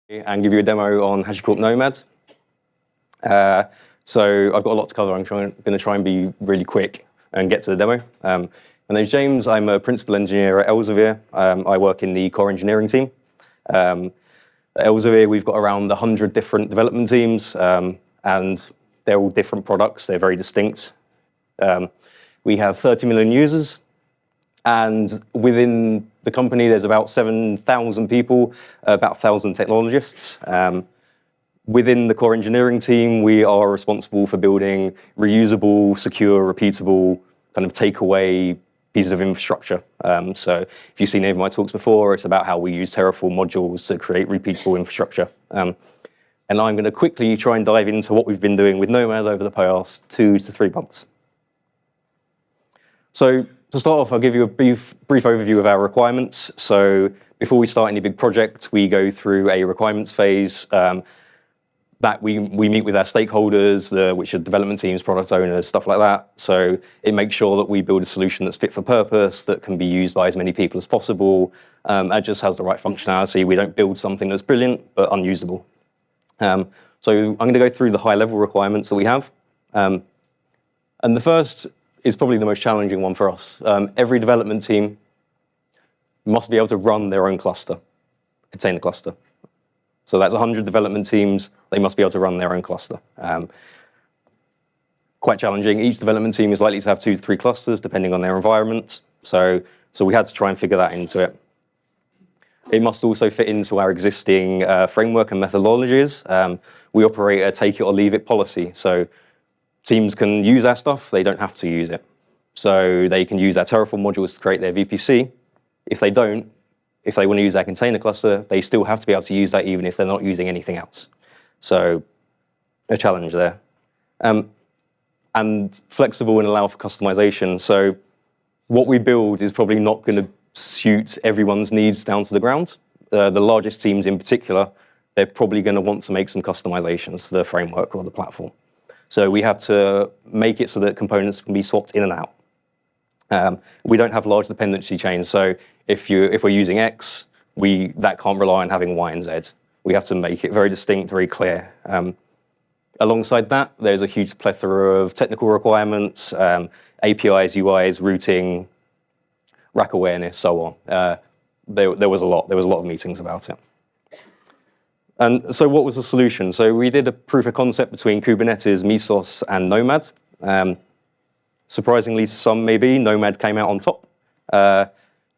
and give you a demo on HashiCorp Nomad. So I've got a lot to cover. I'm going to try and be really quick and get to the demo. My name's James. I'm a principal engineer at Elsevier. I work in the core engineering team. At Elsevier, we've got around 100 different development teams, and they're all different products. They're very distinct. We have 30 million users, and within the company, there's about 7,000 people, about 1,000 technologists. Within the core engineering team, we are responsible for building reusable, secure, repeatable, kind of takeaway pieces of infrastructure. So if you've seen any of my talks before, it's about how we use Terraform modules to create repeatable infrastructure. And I'm going to quickly try and dive into what we've been doing with Nomad over the past 2 to 3 months. So to start off, I'll give you a brief overview of our requirements. So before we start any big project, we go through a requirements phase that we meet with our stakeholders, which are development teams, product owners, stuff like that. So it makes sure that we build a solution that's fit for purpose, that can be used by as many people as possible, and just has the right functionality. We don't build something that's brilliant, but unusable. So I'm going to go through the high-level requirements that we have. And the first is probably the most challenging one for us. Every development team must be able to run their own cluster, container cluster. So that's 100 development teams. They must be able to run their own cluster. Quite challenging. Each development team is likely to have 2 to 3 clusters, depending on their environment. So we had to try and figure that into it. It must also fit into our existing framework and methodologies. We operate a take it or leave it policy. So teams can use our stuff. They don't have to use it. So they can use our Terraform modules to create their VPC. If they don't, if they want to use our container cluster, they still have to be able to use that even if they're not using anything else. So a challenge there. And flexible and allow for customization. So what we build is probably not going to suit everyone's needs down to the ground. The largest teams in particular, they're probably going to want to make some customizations to the framework or the platform. So we have to make it so that components can be swapped in and out. We don't have large dependency chains, so if we're using X, that can't rely on having Y and Z. We have to make it very distinct, very clear. Alongside that, there's a huge plethora of technical requirements, APIs, UIs, routing, rack awareness, so on. There was a lot of meetings about it. And so what was the solution? So we did a proof of concept between Kubernetes, Mesos, and Nomad. Surprisingly to some, maybe, Nomad came out on top.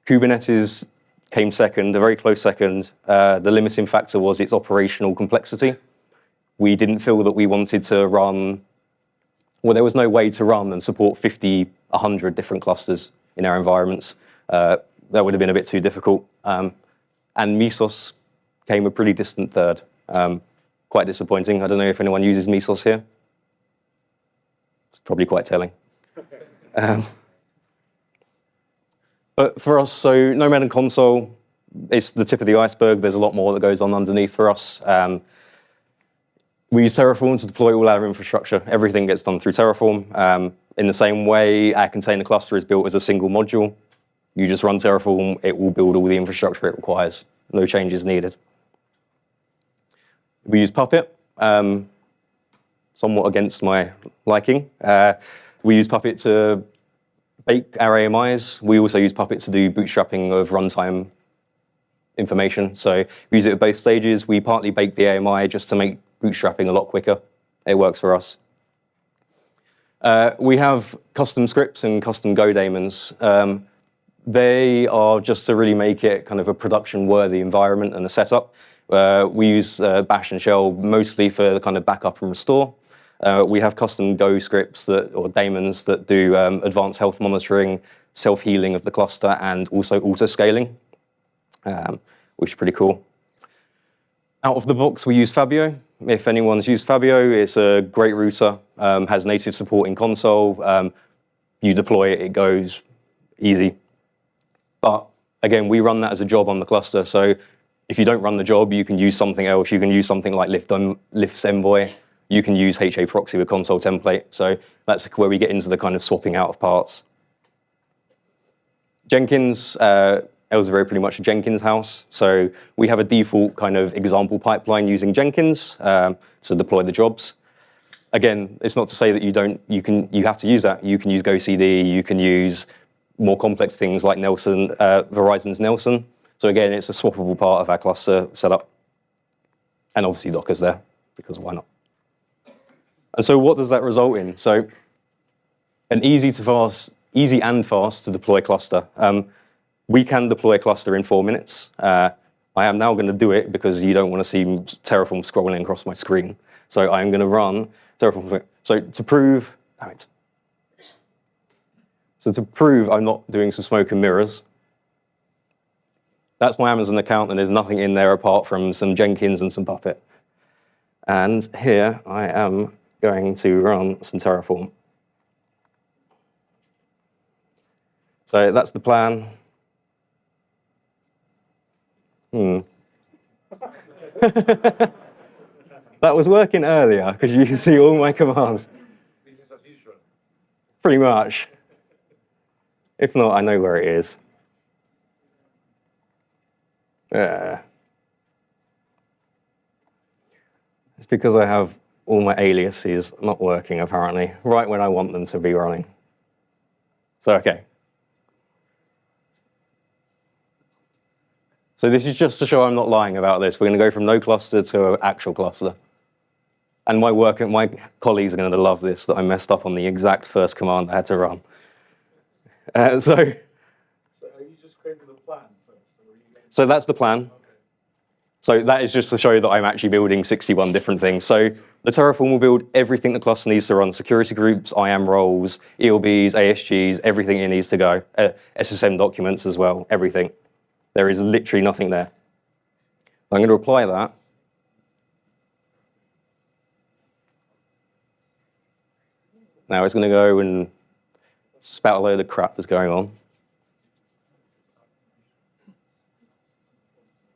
Kubernetes came second, a very close second. The limiting factor was its operational complexity. We didn't feel that we wanted to run, well, there was no way to run and support 50, 100 different clusters in our environments. That would have been a bit too difficult. And Mesos came a pretty distant third. Quite disappointing. I don't know if anyone uses Mesos here. It's probably quite telling. But for us, so Nomad and Console, it's the tip of the iceberg. There's a lot more that goes on underneath for us. We use Terraform to deploy all our infrastructure. Everything gets done through Terraform. In the same way, our container cluster is built as a single module. You just run Terraform, it will build all the infrastructure it requires. No changes needed. We use Puppet, somewhat against my liking. We use Puppet to bake our AMIs. We also use Puppet to do bootstrapping of runtime information. So we use it at both stages. We partly bake the AMI just to make bootstrapping a lot quicker. It works for us. We have custom scripts and custom Go daemons. They are just to really make it kind of a production-worthy environment and a setup. We use Bash and Shell mostly for the kind of backup and restore. We have custom Go scripts or daemons that do advanced health monitoring, self-healing of the cluster, and also autoscaling, which is pretty cool. Out of the box, we use Fabio. If anyone's used Fabio, it's a great router, has native support in console. You deploy it, it goes easy. But again, we run that as a job on the cluster. So if you don't run the job, you can use something else. You can use something like Lyft's Envoy. You can use HA proxy with console template. So that's where we get into the kind of swapping out of parts. Jenkins, Elsevier pretty much a Jenkins house. So we have a default kind of example pipeline using Jenkins to deploy the jobs. Again, it's not to say that you have to use that. You can use GoCD, you can use more complex things like Verizon's Nelson. So again, it's a swappable part of our cluster setup. And obviously Docker's there, because why not? And so what does that result in? So an easy and fast to deploy cluster. We can deploy a cluster in 4 minutes. I am now going to do it because you don't want to see Terraform scrolling across my screen. So I'm going to run Terraform. So to prove I'm not doing some smoke and mirrors, that's my Amazon account, and there's nothing in there apart from some Jenkins and some Puppet. And here I am going to run some Terraform. So that's the plan. That was working earlier because you can see all my commands. Pretty much. If not, I know where it is. It's because I have all my aliases not working, apparently, right when I want them to be running. So, okay. So this is just to show I'm not lying about this. We're going to go from no cluster to an actual cluster. And my colleagues are going to love this, that I messed up on the exact first command I had to run. So are you just going to the plan first? So that's the plan. Okay. So that is just to show that I'm actually building 61 different things. So the Terraform will build everything the cluster needs to run: security groups, IAM roles, ELBs, ASGs, everything it needs to go. SSM documents as well, everything. There is literally nothing there. I'm going to apply that. Now it's going to go and spout a load of crap that's going on.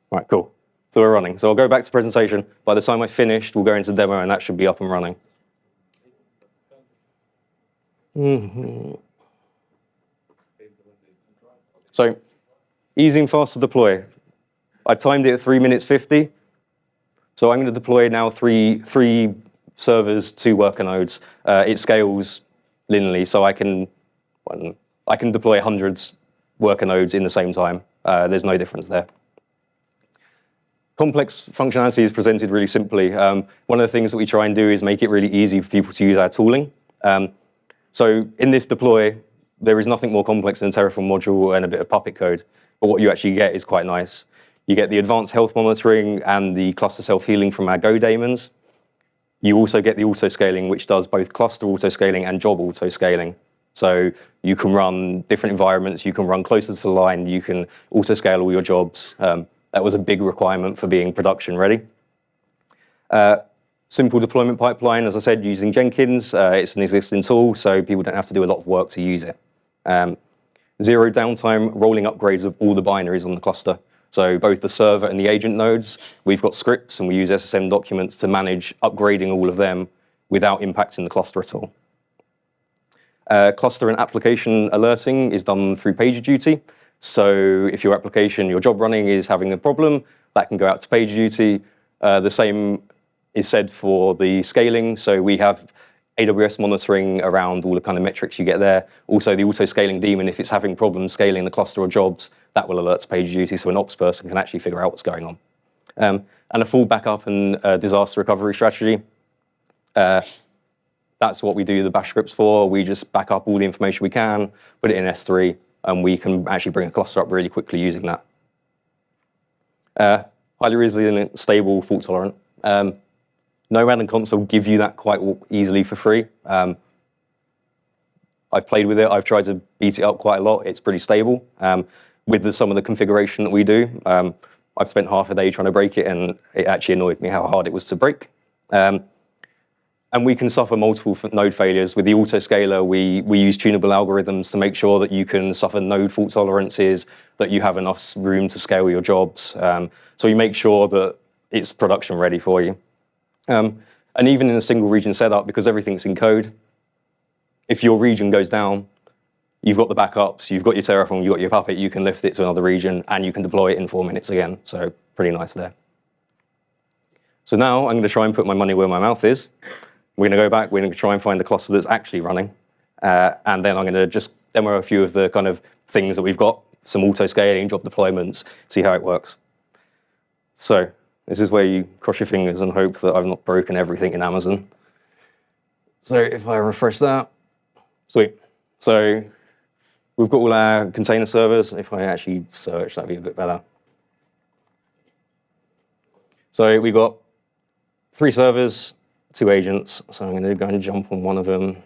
All right, cool. So we're running. So I'll go back to presentation. By the time I finished, we'll go into demo, and that should be up and running. So easy and fast to deploy. I've timed it at 3 minutes 50. So I'm going to deploy now three servers, 2 worker nodes. It scales linearly, so I can deploy hundreds worker nodes in the same time. There's no difference there. Complex functionality is presented really simply. One of the things that we try and do is make it really easy for people to use our tooling. So in this deploy, there is nothing more complex than a Terraform module and a bit of Puppet code. But what you actually get is quite nice. You get the advanced health monitoring and the cluster self-healing from our Go daemons. You also get the autoscaling, which does both cluster autoscaling and job autoscaling. So you can run different environments, you can run closer to the line, you can autoscale all your jobs. That was a big requirement for being production ready. Simple deployment pipeline, as I said, using Jenkins. It's an existing tool, so people don't have to do a lot of work to use it. Zero downtime, rolling upgrades of all the binaries on the cluster. So both the server and the agent nodes, we've got scripts and we use SSM documents to manage upgrading all of them without impacting the cluster at all. Cluster and application alerting is done through PagerDuty. So if your application, your job running is having a problem, that can go out to PagerDuty. The same is said for the scaling. So we have AWS monitoring around all the kind of metrics you get there. Also the auto-scaling daemon, if it's having problems scaling the cluster or jobs, that will alert to PagerDuty so an ops person can actually figure out what's going on. And a full backup and disaster recovery strategy. That's what we do the bash scripts for. We just back up all the information we can, put it in S3, and we can actually bring a cluster up really quickly using that. Highly resilient, stable, fault tolerant. Nomad and Console give you that quite easily for free. I've played with it. I've tried to beat it up quite a lot. It's pretty stable. With some of the configuration that we do, I've spent half a day trying to break it, and it actually annoyed me how hard it was to break. And we can suffer multiple node failures. With the autoscaler, we use tunable algorithms to make sure that you can suffer node fault tolerances, that you have enough room to scale your jobs. So we make sure that it's production ready for you. And even in a single region setup, because everything's in code, if your region goes down, you've got the backups, you've got your Terraform, you've got your Puppet, you can lift it to another region, and you can deploy it in 4 minutes again. So pretty nice there. So now I'm going to try and put my money where my mouth is. We're going to go back, we're going to try and find a cluster that's actually running. And then I'm going to just demo a few of the kind of things that we've got, some auto-scaling, job deployments, see how it works. So this is where you cross your fingers and hope that I've not broken everything in Amazon. So if I refresh that, sweet. So we've got all our container servers. If I actually search, that'd be a bit better. So we've got 3 servers, 2 agents. So I'm going to go and jump on one of them.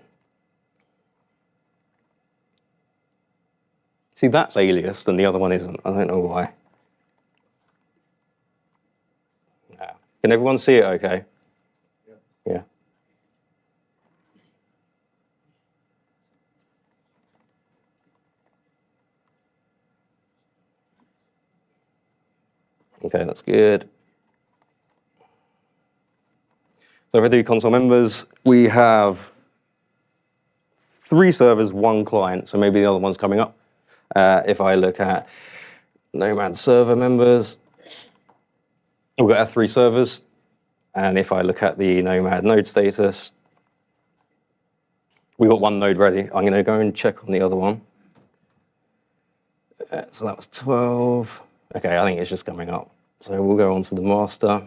See, that's aliased and the other one isn't. I don't know why. Yeah. Can everyone see it okay? Yeah. Okay, that's good. So if I do console members, we have 3 servers, 1 client. So maybe the other one's coming up. If I look at Nomad server members, we've got our 3 servers. And if I look at the Nomad node status, we've got 1 node ready. I'm going to go and check on the other one. So that was 12. Okay, I think it's just coming up. So we'll go on to the master.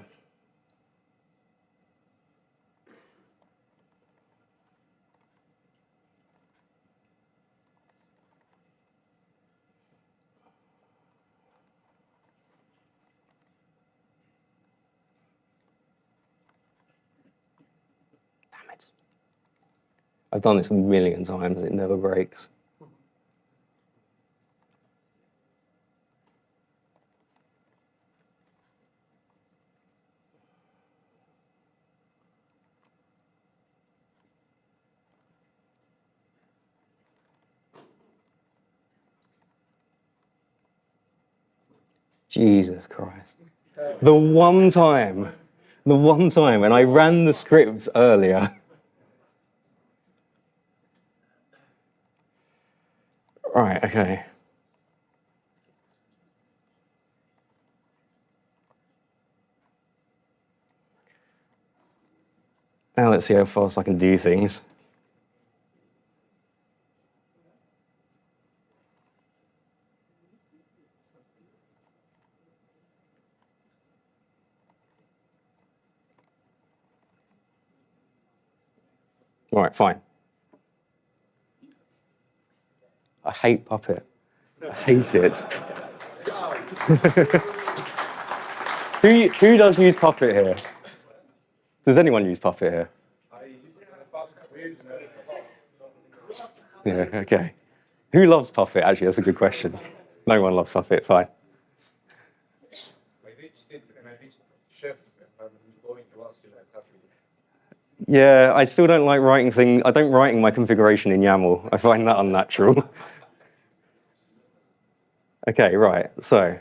I've done this a million times, it never breaks. Jesus Christ. The one time, and I ran the scripts earlier. Right, okay. Now let's see how fast I can do things. All right, fine. I hate Puppet. I hate it. Who does use Puppet here? Does anyone use Puppet here? Yeah, okay. Who loves Puppet? Actually, that's a good question. No one loves Puppet, fine. Yeah, I still don't like writing things. I don't writing my configuration in YAML. I find that unnatural. Okay, right, so.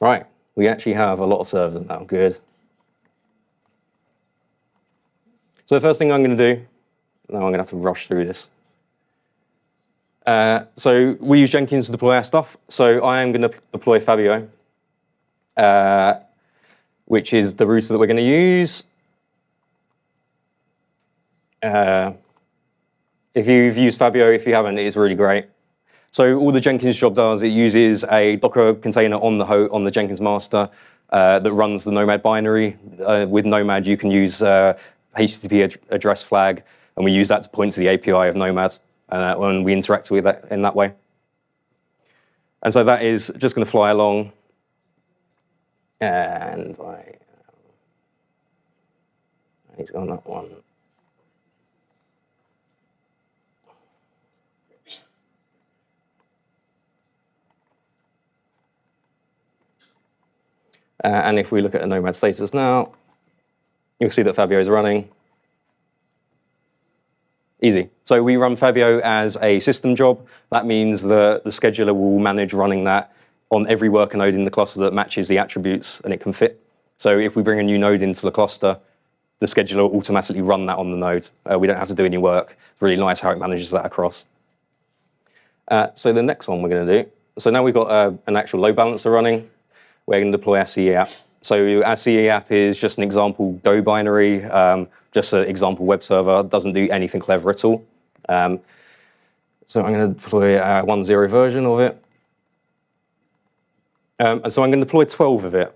Right, we actually have a lot of servers now, good. So the first thing I'm going to do, now I'm going to have to rush through this. So we use Jenkins to deploy our stuff. So I am going to deploy Fabio, which is the router that we're going to use. If you've used Fabio, if you haven't, it is really great. So all the Jenkins job does, it uses a Docker container on the Jenkins master that runs the Nomad binary. With Nomad, you can use HTTP address flag, and we use that to point to the API of Nomad when we interact with it in that way. And so that is just going to fly along. And I need to go on that one. And if we look at a Nomad status now, you'll see that Fabio is running. Easy. So we run Fabio as a system job. That means that the scheduler will manage running that on every worker node in the cluster that matches the attributes and it can fit. So if we bring a new node into the cluster, the scheduler will automatically run that on the node. We don't have to do any work. It's really nice how it manages that across. So the next one we're going to do. So now we've got an actual load balancer running. We're going to deploy our CE app. So our CE app is just an example Go binary, just an example web server. It doesn't do anything clever at all. So I'm going to deploy a 1.0 version of it. And so I'm going to deploy 12 of it,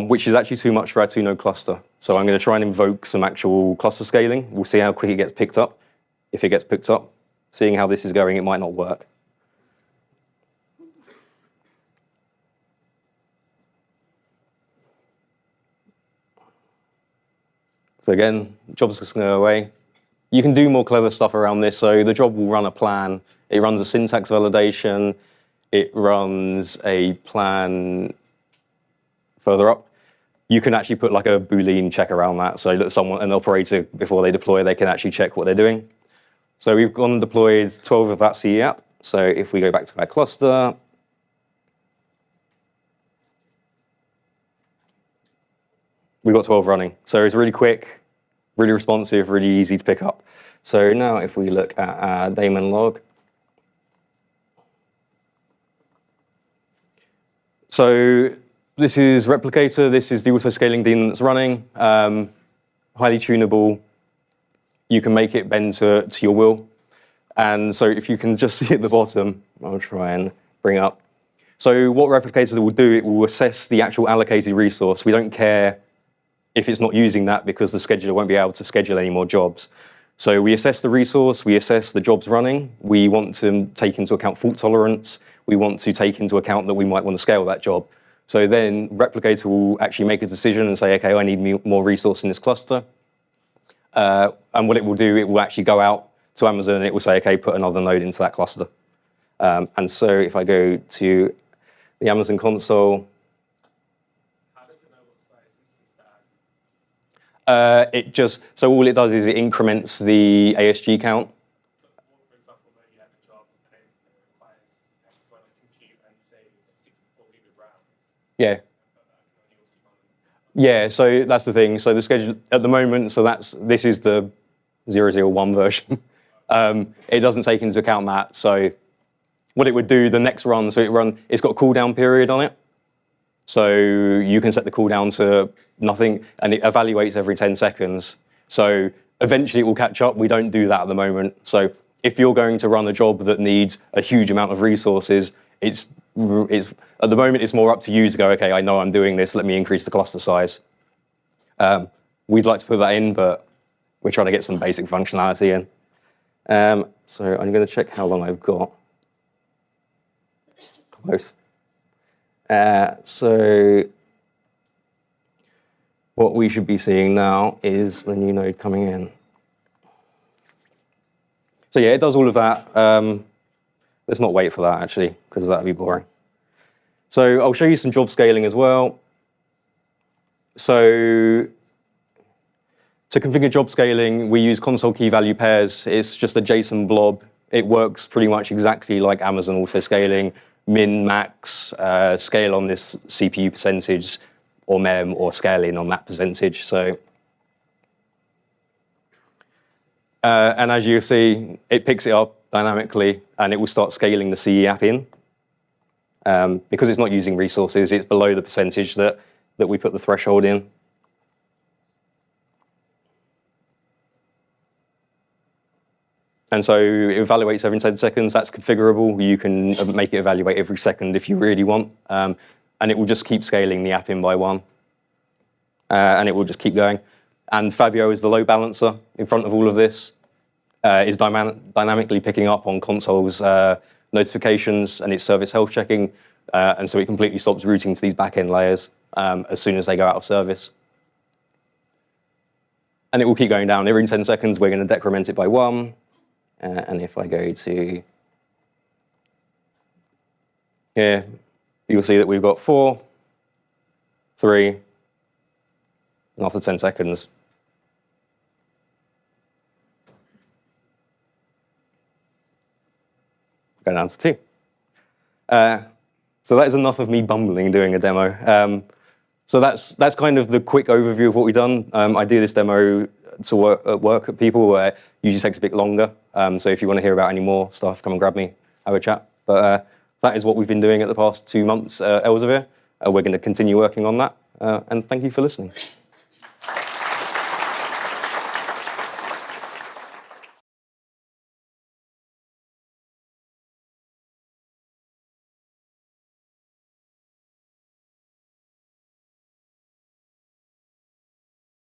which is actually too much for our 2-node cluster. So I'm going to try and invoke some actual cluster scaling. We'll see how quick it gets picked up. If it gets picked up, seeing how this is going, it might not work. So again, job's just going to go away. You can do more clever stuff around this. So the job will run a plan. It runs a syntax validation. It runs a plan further up. You can actually put like a Boolean check around that so that an operator, before they deploy, they can actually check what they're doing. So we've gone and deployed 12 of that CE app. So if we go back to our cluster, we've got 12 running. So it's really quick, really responsive, really easy to pick up. So now if we look at our daemon log. So this is Replicator. This is the auto-scaling daemon that's running. Highly tunable. You can make it bend to your will. And so if you can just see at the bottom, I'll try and bring it up. So what Replicator will do, it will assess the actual allocated resource. We don't care if it's not using that because the scheduler won't be able to schedule any more jobs. So we assess the resource, we assess the jobs running. We want to take into account fault tolerance. We want to take into account that we might want to scale that job. So then Replicator will actually make a decision and say, okay, I need more resource in this cluster. And what it will do, it will actually go out to Amazon and it will say, okay, put another node into that cluster. And so if I go to the Amazon console, How does it know what size is that? so all it does is it increments the ASG count. For example, where you have a job and it requires X amount of compute and say 64 gig of RAM. Yeah. Yeah, so that's the thing. So the schedule at the moment, so this is the 0.0.1 version. It doesn't take into account that. So what it would do, the next run, it's got a cooldown period on it. So you can set the cooldown to nothing, and it evaluates every 10 seconds. So eventually it will catch up. We don't do that at the moment. So if you're going to run a job that needs a huge amount of resources, it's at the moment it's more up to you to go, okay, I know I'm doing this, let me increase the cluster size. We'd like to put that in, but we're trying to get some basic functionality in. So I'm going to check how long I've got. Close. So what we should be seeing now is the new node coming in. So yeah, it does all of that. Let's not wait for that actually, because that would be boring. So I'll show you some job scaling as well. So to configure job scaling, we use console key value pairs. It's just a JSON blob. It works pretty much exactly like Amazon auto scaling, min, max, scale on this CPU percentage, or mem, or scale in on that percentage. So, and as you see, it picks it up dynamically, and it will start scaling the CE app in. Because it's not using resources, it's below the percentage that we put the threshold in. And so it evaluates every 10 seconds. That's configurable. You can make it evaluate every second if you really want. And it will just keep scaling the app in by one. And it will just keep going. And Fabio is the load balancer in front of all of this. Is dynamically picking up on console's notifications and its service health checking. And so it completely stops routing to these back-end layers as soon as they go out of service. And it will keep going down. Every 10 seconds, we're going to decrement it by one. And if I go to here, you'll see that we've got 4, 3, and after 10 seconds, go down to 2. So that is enough of me bumbling doing a demo. So that's kind of the quick overview of what we've done. I do this demo to work at people where it usually takes a bit longer. So if you want to hear about any more stuff, come and grab me, have a chat. But that is what we've been doing at the past 2 months at Elsevier. We're going to continue working on that. And thank you for listening.